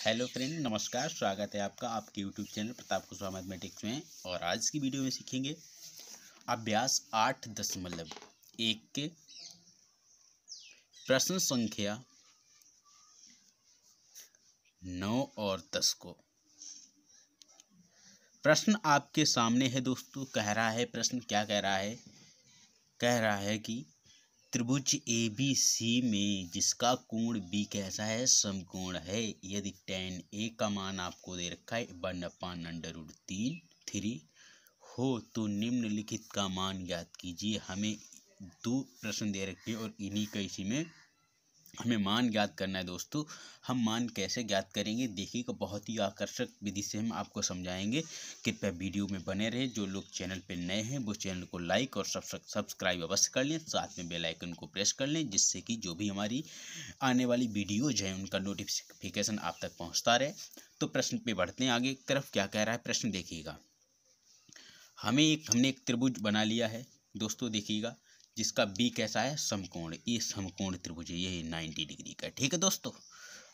Hello friend, नमस्कार। स्वागत है आपका आपके YouTube channel Pratap Kushwaha mathematics में। और आज की वीडियो में सीखेंगे अभ्यास 8.1 के प्रश्न संख्या 9 और 10 को। प्रश्न आपके सामने है दोस्तों। कह रहा है प्रश्न क्या कह रहा है? कह रहा है कि त्रिभुज ABC में जिसका कोण B कैसा है, समकोण है। यदि tan A का मान आपको दे रखा है 1/√3 हो तो निम्नलिखित का मान ज्ञात कीजिए। हमें दो प्रश्न दे रखे और इन्हीं का इसी में हमें मान ज्ञात करना है दोस्तों। हम मान कैसे ज्ञात करेंगे देखिएगा, बहुत ही आकर्षक विधि से हम आपको समझाएंगे। कृपया वीडियो में बने रहे। जो लोग चैनल पर नए हैं वो चैनल को लाइक और सब्सक्राइब अवश्य कर लें, साथ में बेल आइकन को प्रेस कर लें, जिससे कि जो भी हमारी आने वाली वीडियोज हैं उनका नोटिफिकेशन आप तक पहुँचता रहे। तो प्रश्न पे बढ़ते हैं आगे की तरफ। क्या कह रहा है प्रश्न देखिएगा। हमने एक त्रिभुज बना लिया है दोस्तों, देखिएगा, जिसका B कैसा है, समकोण। ये समकोण त्रिभुज है, ये 90 डिग्री का है। ठीक है दोस्तों।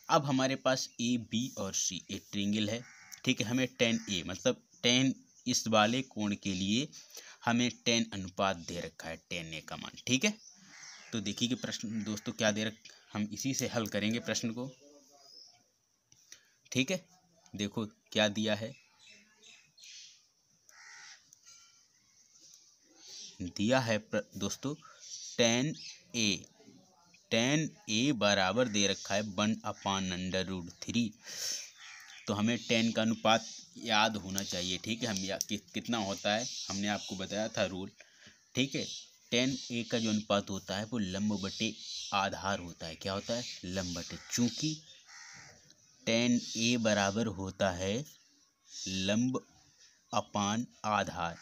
अब हमारे पास A, B और C एक ट्रायंगल है। ठीक है। हमें tan A मतलब tan इस वाले कोण के लिए हमें tan अनुपात दे रखा है, tan A का मान। ठीक है। तो देखिए कि प्रश्न दोस्तों क्या दे रखा, हम इसी से हल करेंगे प्रश्न को। ठीक है। देखो क्या दिया है, दिया है दोस्तों tan A बराबर दे रखा है 1/√3। तो हमें tan का अनुपात याद होना चाहिए। ठीक है। हम कितना होता है, हमने आपको बताया था रूल। ठीक है। tan A का जो अनुपात होता है वो लंब बटे आधार होता है। क्या होता है? लंब बटे। चूंकि tan A बराबर होता है लंब अपान आधार,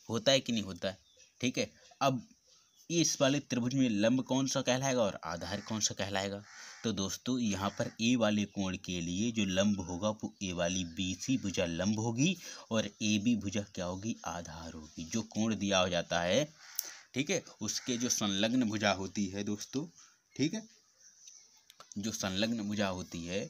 होता है कि नहीं होता है? ठीक है। अब इस वाले त्रिभुज में लंब कौन सा कहलाएगा और आधार कौन सा कहलाएगा? तो दोस्तों यहाँ पर A वाले कोण के लिए जो लंब होगा वो A वाली BC भुजा लंब होगी और AB भुजा क्या होगी, आधार होगी। जो कोण दिया हो जाता है, ठीक है, उसके जो संलग्न भुजा होती है दोस्तों, ठीक है, जो संलग्न भुजा होती है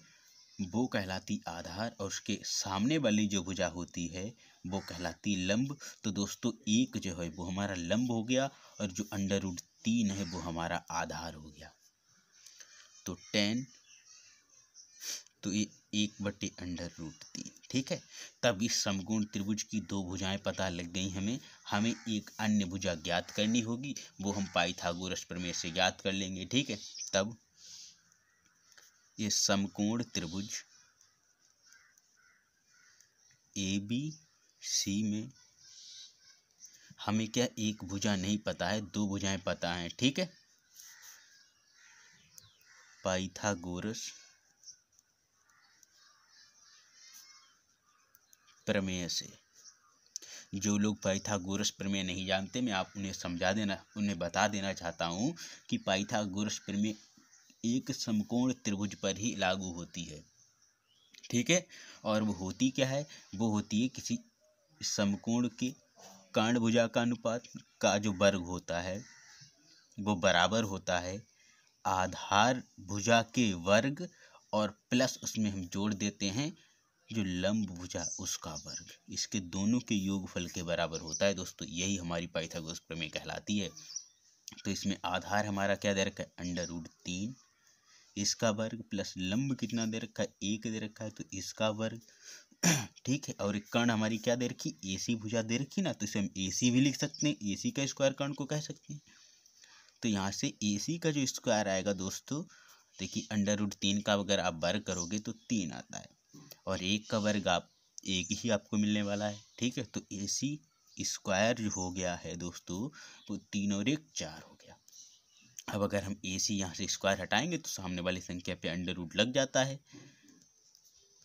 वो कहलाती आधार और उसके सामने वाली जो भुजा होती है वो कहलाती लंब। तो दोस्तों एक जो है वो हमारा लंब हो गया और जो √3 है वो हमारा आधार हो गया। तो tan तो ये 1/√3। ठीक है। तब इस समकोण त्रिभुज की दो भुजाएं पता लग गई हमें एक अन्य भुजा ज्ञात करनी होगी, वो हम पाइथागोरस प्रमेय से ज्ञात कर लेंगे। ठीक है। तब ये समकोण त्रिभुज ABC में हमें क्या एक भुजा नहीं पता है, दो भुजाएं पता हैं। ठीक है। पाइथागोरस प्रमेय से। जो लोग पाइथागोरस प्रमेय नहीं जानते, मैं आप उन्हें बता देना चाहता हूँ कि पाइथागोरस प्रमेय एक समकोण त्रिभुज पर ही लागू होती है। ठीक है। और वो होती क्या है, वो होती है किसी समकोण के कर्ण भुजा का अनुपात का जो वर्ग होता है वो बराबर होता है आधार भुजा के वर्ग और प्लस उसमें हम जोड़ देते हैं जो लंब भुजा उसका वर्ग। इसके दोनों के योगफल के बराबर होता है दोस्तों। यही हमारी पाइथागोरस प्रमेय कहलाती है। तो इसमें आधार हमारा क्या दे रखा है, √3 इसका वर्ग प्लस लंब कितना दे रखा है, 1 दे रखा है तो इसका वर्ग। ठीक है। और एक कर्ण हमारी क्या दे रखी, AC भुजा दे रखी ना, तो इसे हम AC भी लिख सकते हैं, AC का स्क्वायर कर्ण को कह सकते हैं। तो यहाँ से AC का जो स्क्वायर आएगा दोस्तों, देखिए √3 का अगर आप वर्ग करोगे तो 3 आता है और 1 का वर्ग आप 1 ही आपको मिलने वाला है। ठीक है। तो AC स्क्वायर जो हो गया है दोस्तों वो 3 और 1 4 हो गया। अब अगर हम AC यहाँ से स्क्वायर हटाएंगे तो सामने वाली संख्या पे अंडर लग जाता है,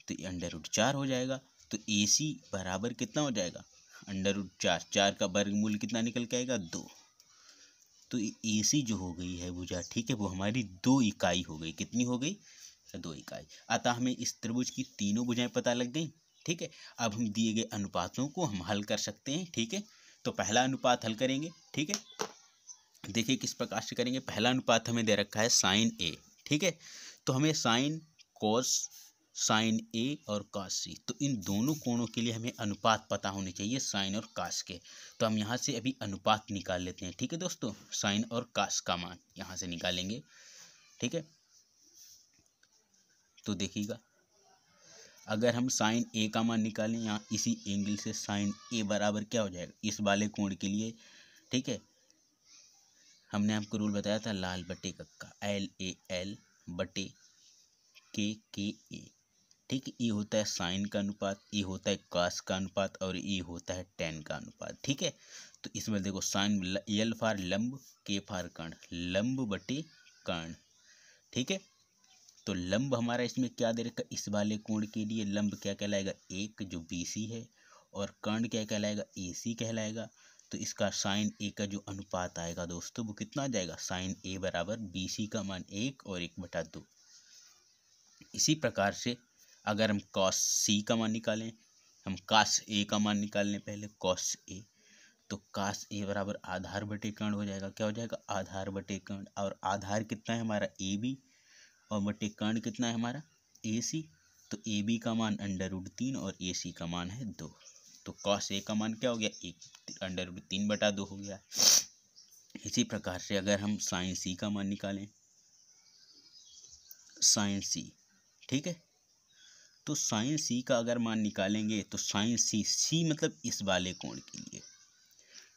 तो ये √4 हो जाएगा। तो AC बराबर कितना हो जाएगा, √4। 4 का वर्गमूल कितना निकल के आएगा, 2। तो AC जो हो गई है भुजा, ठीक है, वो हमारी 2 इकाई हो गई। कितनी हो गई, 2 इकाई। अतः हमें इस त्रिभुज की तीनों भुजाएं पता लग गई। ठीक है। अब हम दिए गए अनुपातों को हम हल कर सकते हैं। ठीक है। तो पहला अनुपात हल करेंगे। ठीक है। देखिए किस प्रकार से करेंगे। पहला अनुपात हमें दे रखा है sin A। ठीक है। तो हमें साइन कॉस, साइन ए और कॉस सी, तो इन दोनों कोणों के लिए हमें अनुपात पता होने चाहिए साइन और कॉस के। तो हम यहाँ से अभी अनुपात निकाल लेते हैं। ठीक है दोस्तों, साइन और कॉस का मान यहाँ से निकालेंगे। ठीक है, तो देखिएगा अगर हम साइन ए का मान निकालें यहाँ इसी एंगल से, साइन ए बराबर क्या हो जाएगा इस वाले कोण के लिए। ठीक है, हमने आपको रूल बताया था लाल बटे कक्का, LAL बटे के ए। ठीक है, ये होता है साइन का अनुपात, ये होता है कॉस का अनुपात और ये होता है टेन का अनुपात। ठीक है, तो इसमें देखो साइन L फॉर लंब, के फॉर कर्ण, लंब बटे कर्ण। ठीक है, तो लंब हमारा इसमें क्या दे रखा इस वाले कोण के लिए, लंब क्या कहलाएगा एक जो BC है, और कर्ण क्या कहलाएगा AC कहलाएगा। तो इसका साइन ए का जो अनुपात आएगा दोस्तों वो कितना आ जाएगा, साइन ए बराबर BC का मान 1 और 1/2। इसी प्रकार से अगर हम कॉस सी का मान निकालें, हम कॉस ए का मान निकाल लें पहले, कॉस ए, तो कॉस ए बराबर आधार बटे कर्ण हो जाएगा। क्या हो जाएगा, आधार बटे कर्ण, और आधार कितना है हमारा AB, और बटे कर्ण कितना है हमारा AC। तो AB का मान √3 और AC का मान है 2। तो कॉस ए का मान क्या हो गया, 1 √3/2 हो गया। इसी प्रकार से अगर हम साइन सी का मान निकालें, साइन सी, ठीक है, तो साइन सी का अगर मान निकालेंगे तो साइन सी मतलब इस वाले कोण के लिए।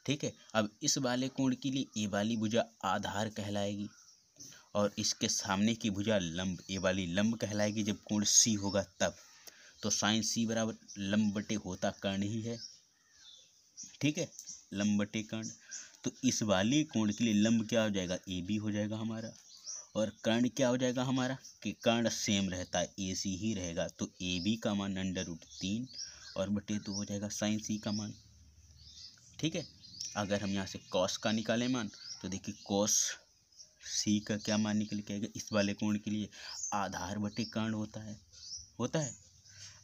ठीक है, अब इस वाले कोण के लिए ए वाली भुजा आधार कहलाएगी और इसके सामने की भुजा लंब, ए वाली लंब कहलाएगी जब कोण सी होगा तब। तो साइन सी बराबर लंब बटे होता कर्ण ही है। ठीक है, लंब बटे कर्ण, तो इस वाले कोण के लिए लंब क्या हो जाएगा, AB हो जाएगा हमारा, और कर्ण क्या हो जाएगा हमारा, कि कर्ण सेम रहता है AC ही रहेगा। तो AB का मान √3 और बटे 2 हो जाएगा साइन सी का मान। ठीक है, अगर हम यहाँ से कॉस का निकालें मान, तो देखिए कॉस सी का क्या मान निकल के आएगा इस वाले कोण के लिए, आधार बटे कर्ण होता है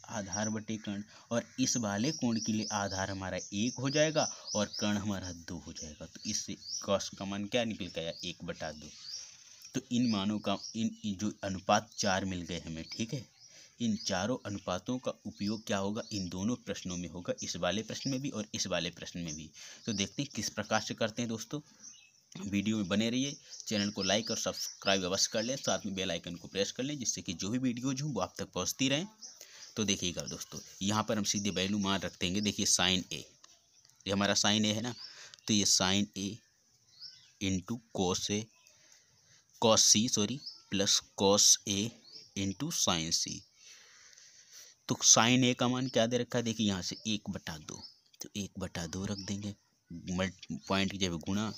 आधार बटे कर्ण, और इस वाले कोण के लिए आधार हमारा 1 हो जाएगा और कर्ण हमारा 2 हो जाएगा। तो इससे कॉस का मान क्या निकल के आया, 1/2। तो इन मानों का इन जो अनुपात 4 मिल गए हमें। ठीक है, इन चारों अनुपातों का उपयोग क्या होगा, इन दोनों प्रश्नों में होगा, इस वाले प्रश्न में भी और इस वाले प्रश्न में भी। तो देखते हैं किस प्रकार से करते हैं दोस्तों। वीडियो में बने रहिए, चैनल को लाइक और सब्सक्राइब अवश्य कर लें, साथ में बेल आइकन को प्रेस कर लें जिससे कि जो भी वीडियोज हों वो आप तक पहुंचती रहें। तो देखिएगा दोस्तों, यहाँ पर हम सीधे वैल्यू मान रख देंगे। देखिए साइन ए, ये हमारा साइन ए है ना, तो ये sign A into cos A, cos C sorry, plus cos A into sine सी। तो साइन ए का मान क्या दे रखा है, देखिए यहाँ से 1/2, तो 1/2 रख देंगे, पॉइंट की जगह गुणा।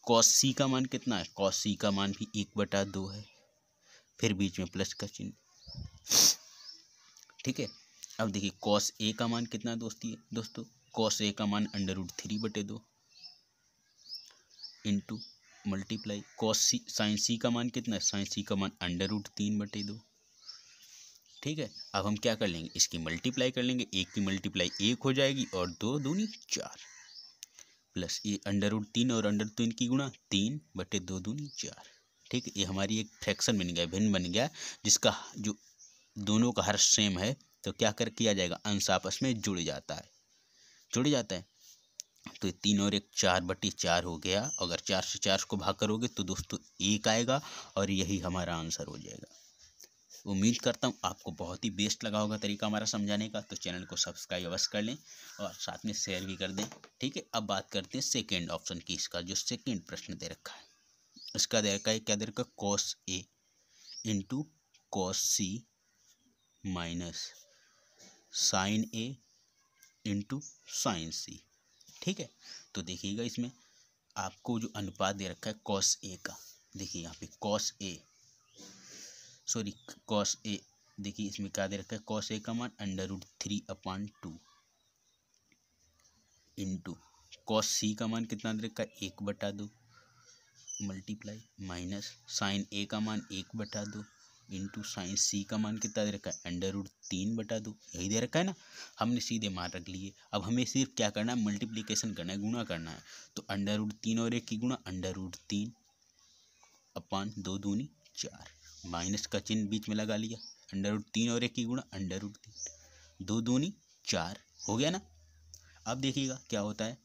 कॉस सी का मान कितना है, कॉस सी का मान भी 1/2 है, फिर बीच में प्लस का चिन्ह। ठीक है, अब देखिए कॉस ए का मान कितना दोस्तों, कॉस ए का मान √3/2 इंटू मल्टीप्लाई कॉस सी, साइन सी का मान कितना है, साइन सी का मान √3/2। ठीक है, अब हम क्या कर लेंगे, इसकी मल्टीप्लाई कर लेंगे, 1 की मल्टीप्लाई 1 हो जाएगी और 2 दूनी 4, प्लस ये √3 और √3 की गुणा 3/2 दूनी 4। ठीक है, ये हमारी एक फ्रैक्शन बन गया, भिन्न बन गया, जिसका जो दोनों का हर सेम है। तो क्या किया जाएगा, अंश आपस में जुड़ जाता है। तो 3 और 1 4/4 हो गया। अगर 4 से 4 को भाग करोगे तो दोस्तों 1 आएगा और यही हमारा आंसर हो जाएगा। उम्मीद करता हूँ आपको बहुत ही बेस्ट लगा होगा तरीका हमारा समझाने का। तो चैनल को सब्सक्राइब अवश्य कर लें और साथ में शेयर भी कर दें। ठीक है, अब बात करते हैं सेकेंड ऑप्शन की। इसका जो सेकेंड प्रश्न दे रखा है, इसका दे रखा है, क्या दे रखा है, cos A into cos C minus sign A into sine सी। ठीक है, तो देखिएगा इसमें आपको जो अनुपात दे रखा है कॉस ए का, देखिए यहाँ पे कॉस ए, देखिए इसमें क्या दे रखा है, कॉस ए का मान √3/2 इंटू कॉस सी का मान कितना दे रखा है, 1/2 मल्टीप्लाई माइनस साइन ए का मान 1/2 इंटू साइन सी का मान कितना दे रखा है, √3/2। यही दे रखा है ना, हमने सीधे मान रख लिए। अब हमें सिर्फ क्या करना है, मल्टीप्लिकेशन करना है, गुणा करना है। तो √3 और 1 की गुणा, √3/2 दूनी 4। माइनस का चिन्ह बीच में लगा लिया, √3 और 1 की गुणा √3, 2 दूनी 4 हो गया ना। अब देखिएगा क्या होता है,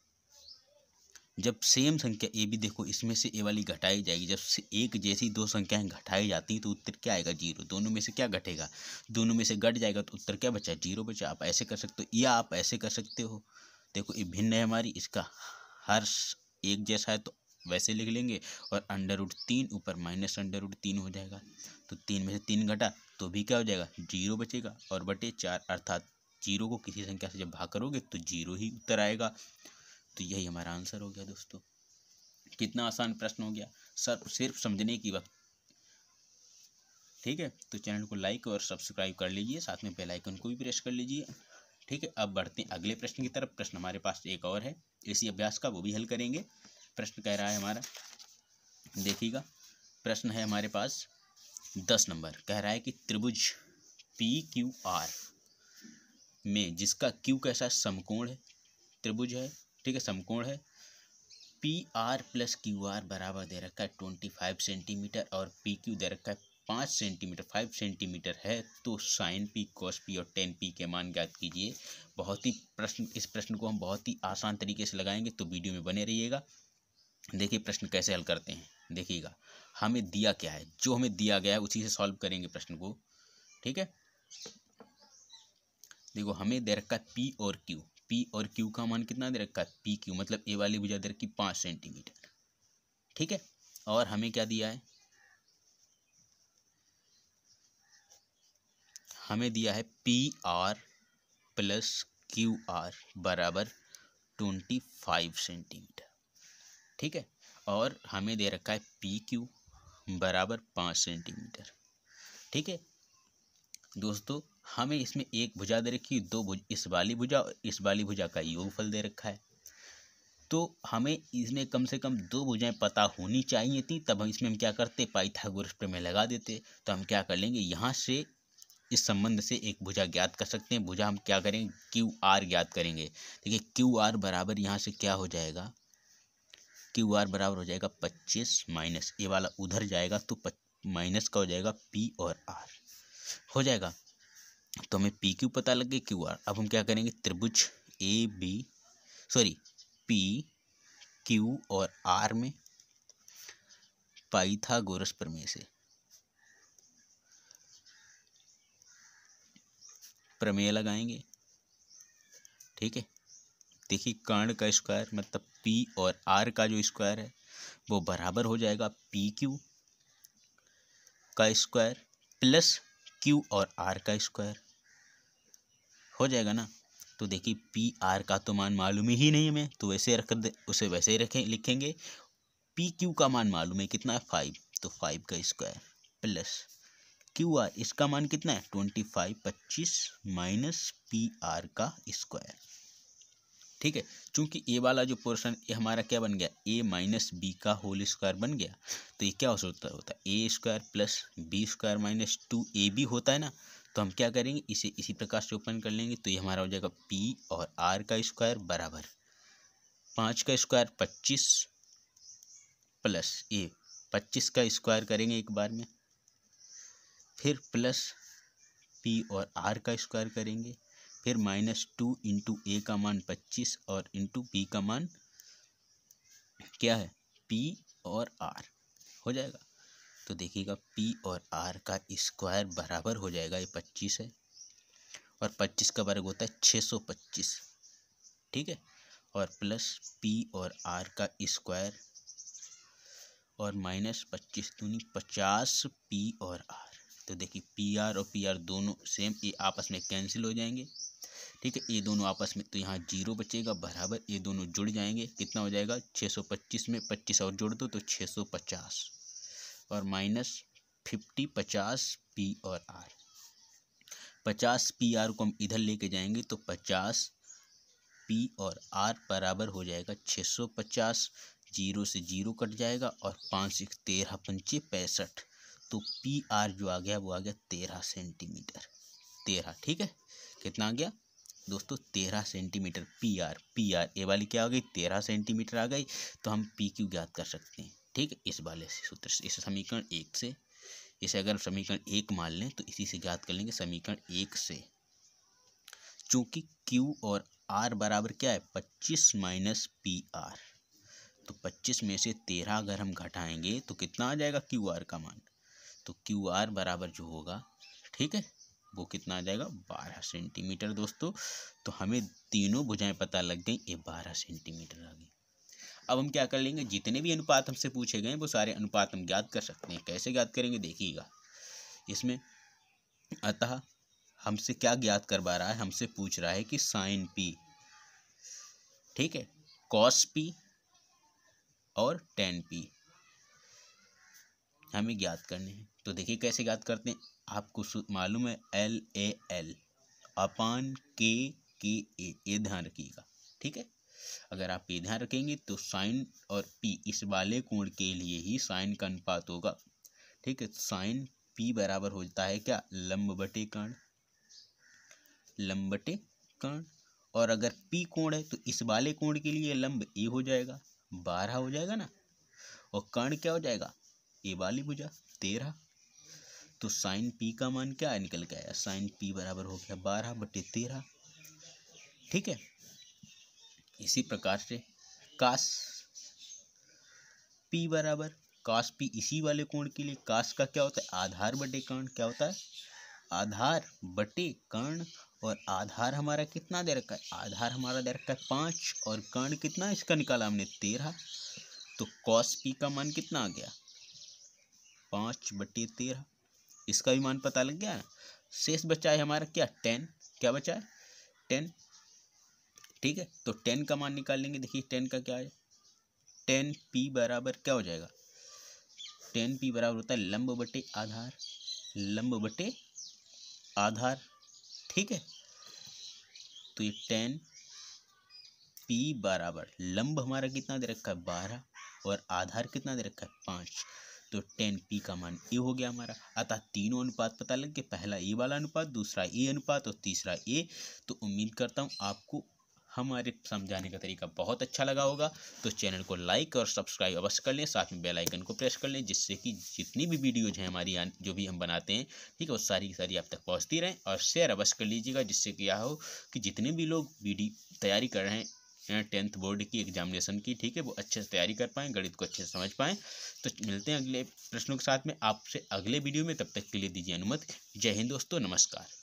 जब सेम संख्या ए भी देखो इसमें से ए वाली घटाई जाएगी, जब से एक जैसी दो संख्याएं घटाई जाती हैं तो उत्तर क्या आएगा, 0। दोनों में से क्या घटेगा, दोनों में से घट जाएगा तो उत्तर क्या बचा, 0 बचा। आप ऐसे कर सकते हो या आप ऐसे कर सकते हो, देखो ये भिन्न है हमारी, इसका हर एक जैसा है तो वैसे लिख लेंगे, और √3 ऊपर माइनस √3 हो जाएगा, तो 3 में से 3 घटा तो भी क्या हो जाएगा, 0 बचेगा, और बटे 4 अर्थात 0 को किसी संख्या से जब भाग करोगे तो 0 ही उत्तर आएगा। तो यही हमारा आंसर हो गया दोस्तों। कितना आसान प्रश्न हो गया सर, सिर्फ समझने की वक्त। ठीक है, तो चैनल को लाइक और सब्सक्राइब कर लीजिए, साथ में बेल आइकन को भी प्रेस कर लीजिए। ठीक है, अब बढ़ते हैं अगले प्रश्न की तरफ। प्रश्न हमारे पास एक और है इसी अभ्यास का, वो भी हल करेंगे। प्रश्न कह रहा है हमारा, देखिएगा प्रश्न है हमारे पास 10 नंबर, कह रहा है कि त्रिभुज PQR में जिसका Q कैसा समकोण है, त्रिभुज है, ठीक है, समकोण है, PR + QR बराबर दे रखा है 25 सेंटीमीटर और PQ दे रखा है 5 सेंटीमीटर, 5 सेंटीमीटर है, तो sin P cos P और tan P के मान ज्ञात कीजिए। बहुत ही इस प्रश्न को हम बहुत ही आसान तरीके से लगाएंगे, तो वीडियो में बने रहिएगा। देखिए प्रश्न कैसे हल करते हैं, देखिएगा हमें दिया क्या है, जो हमें दिया गया है उसी से सॉल्व करेंगे प्रश्न को। ठीक है, देखो हमें दे रखा है P और Q का मान कितना दे रखा है, PQ मतलब ए वाली भुजा दे रखी 5 सेंटीमीटर। ठीक है, और हमें क्या दिया है, हमें दिया है PR + QR बराबर 25 सेंटीमीटर। ठीक है, और हमें दे रखा है PQ बराबर 5 सेंटीमीटर। ठीक है दोस्तों, हमें इसमें एक भुजा दे रखी है, इस वाली भुजा और इस वाली भुजा का योगफल दे रखा है, तो हमें इसमें कम से कम 2 भुजाएं पता होनी चाहिए थी, तब हम इसमें हम क्या करते, पाइथागोरस प्रमेय लगा देते। तो हम क्या कर लेंगे, यहाँ से इस संबंध से एक भुजा ज्ञात कर सकते हैं। भुजा हम क्या करेंगे, QR ज्ञात करेंगे। देखिए QR बराबर यहाँ से क्या हो जाएगा, QR बराबर हो जाएगा 25 माइनस ए वाला उधर जाएगा तो माइनस का हो जाएगा P और R हो जाएगा। तो हमें PQ पता लग गया, QR। अब हम क्या करेंगे, त्रिभुज PQ और R में पाइथागोरस प्रमेय से प्रमेय लगाएंगे। ठीक है, देखिए कर्ण का स्क्वायर मतलब P और R का जो स्क्वायर है वो बराबर हो जाएगा PQ का स्क्वायर प्लस Q और R का स्क्वायर हो जाएगा ना। तो देखिए PR का तो मान मालूम ही नहीं हमें, तो वैसे रख दे, उसे वैसे ही रखें, लिखेंगे। PQ का मान मालूम है कितना है, 5, तो 5 का स्क्वायर प्लस QR इसका मान कितना है 25, 25 माइनस PR का स्क्वायर। ठीक है, चूंकि ए वाला जो पोर्शन ये हमारा क्या बन गया, A - B का होल स्क्वायर बन गया, तो ये क्या होता है A² + B² - 2AB होता है ना। तो हम क्या करेंगे, इसे इसी प्रकार से ओपन कर लेंगे, तो ये हमारा हो जाएगा P और R का स्क्वायर बराबर 5 का स्क्वायर 25 प्लस 25 का स्क्वायर करेंगे एक बार में, फिर प्लस P और R का स्क्वायर करेंगे, फिर -2 इंटू A का मान 25 और इंटू P का मान क्या है, P और R हो जाएगा। तो देखिएगा P और R का स्क्वायर बराबर हो जाएगा, ये 25 है और 25 का वर्ग होता है 625। ठीक है, और प्लस P और R का स्क्वायर और माइनस 25 दूनी 50 P और R। तो देखिए PR और PR दोनों सेम, ये आपस में कैंसिल हो जाएंगे। ठीक है, ये दोनों आपस में, तो यहाँ 0 बचेगा बराबर, ये दोनों जुड़ जाएंगे, कितना हो जाएगा 625 में 25 और जोड़ दो तो 650 और माइनस 50 P और R। 50 PR को हम इधर लेके जाएंगे तो 50 P और R बराबर हो जाएगा 650, 0 से 0 कट जाएगा और 5 × 13 = 65, तो PR जो आ गया वो आ गया 13 सेंटीमीटर, 13। ठीक है, कितना आ गया दोस्तों, 13 सेंटीमीटर PR ए वाली क्या आ गई, 13 सेंटीमीटर आ गई, तो हम PQ ज्ञात कर सकते हैं। ठीक है, इस वाले से सूत्र से, इस समीकरण 1 से इसे अगर समीकरण 1 मान लें तो इसी से ज्ञात कर लेंगे समीकरण 1 से। चूंकि Q और R बराबर क्या है 25 माइनस PR, तो 25 में से 13 अगर हम घटाएंगे तो कितना आ जाएगा QR का मान, तो QR बराबर जो होगा, ठीक है, वो कितना आ जाएगा 12 सेंटीमीटर दोस्तों। तो हमें तीनों भुजाएं पता लग गई, ये 12 सेंटीमीटर आ गई। अब हम क्या कर लेंगे, जितने भी अनुपात हमसे पूछे गए वो सारे अनुपात हम ज्ञात कर सकते हैं। कैसे ज्ञात करेंगे देखिएगा इसमें। अतः हमसे क्या ज्ञात करवा रहा है, हमसे पूछ रहा है कि साइन P, ठीक है, कॉस P और टेन P हमें ज्ञात करने हैं। तो देखिए कैसे ज्ञात करते हैं, आपको मालूम है LAL अपान KA, ये ध्यान रखिएगा, ठीक है। अगर आप ये ध्यान रखेंगे तो साइन और P इस वाले कोण के लिए ही साइन का अनुपात होगा, ठीक है। साइन P बराबर होता है क्या, लंब बटे कर्ण, लंब बटे कर्ण। और अगर P कोण है तो इस वाले कोण के लिए लंब A हो जाएगा, 12 हो जाएगा ना, और कर्ण क्या हो जाएगा, A वाली भुजा 13। तो साइन P का मान क्या निकल के आया, साइन P बराबर हो गया 12 बटे 13, ठीक है। इसी प्रकार से कास P बराबर, कास P इसी वाले कोण के लिए कास का क्या होता है, आधार बटे कर्ण, क्या होता है, आधार बटे कर्ण। और आधार हमारा कितना दे रखा है, आधार हमारा दे रखा है 5 और कर्ण कितना इसका निकाला हमने 13। तो कॉस P का मान कितना आ गया 5 बटे 13, इसका भी मान पता लग गया ना। शेष बचा है हमारा क्या 10, क्या बचा है 10, ठीक है। तो 10 का मान निकाल लेंगे, देखिए 10 का क्या है, 10P बराबर क्या हो जाएगा, 10P बराबर होता है लंब बटे आधार, लंब बटे आधार, ठीक है। तो ये 10P बराबर लंब हमारा कितना दे रखा है 12 और आधार कितना दे रखा है 5, तो 10P का मान ए हो गया हमारा। अतः तीनों अनुपात पता लग गए, पहला ए वाला अनुपात, दूसरा ए अनुपात और तीसरा ए। तो उम्मीद करता हूँ आपको हमारे समझाने का तरीका बहुत अच्छा लगा होगा। तो चैनल को लाइक और सब्सक्राइब अवश्य कर लें, साथ में बेल आइकन को प्रेस कर लें, जिससे कि जितनी भी वीडियोज हैं हमारी जो भी हम बनाते हैं, ठीक है, वो सारी सारी आप तक पहुँचती रहें। और शेयर अवश्य कर लीजिएगा, जिससे कि यह हो कि जितने भी लोग तैयारी कर रहे हैं 10th बोर्ड की एग्जामिनेशन की, ठीक है, वो अच्छे से तैयारी कर पाएँ, गणित को अच्छे से समझ पाएँ। तो मिलते हैं अगले प्रश्नों के साथ में आपसे अगले वीडियो में, तब तक के लिए दीजिए अनुमति। जय हिंद दोस्तों, नमस्कार।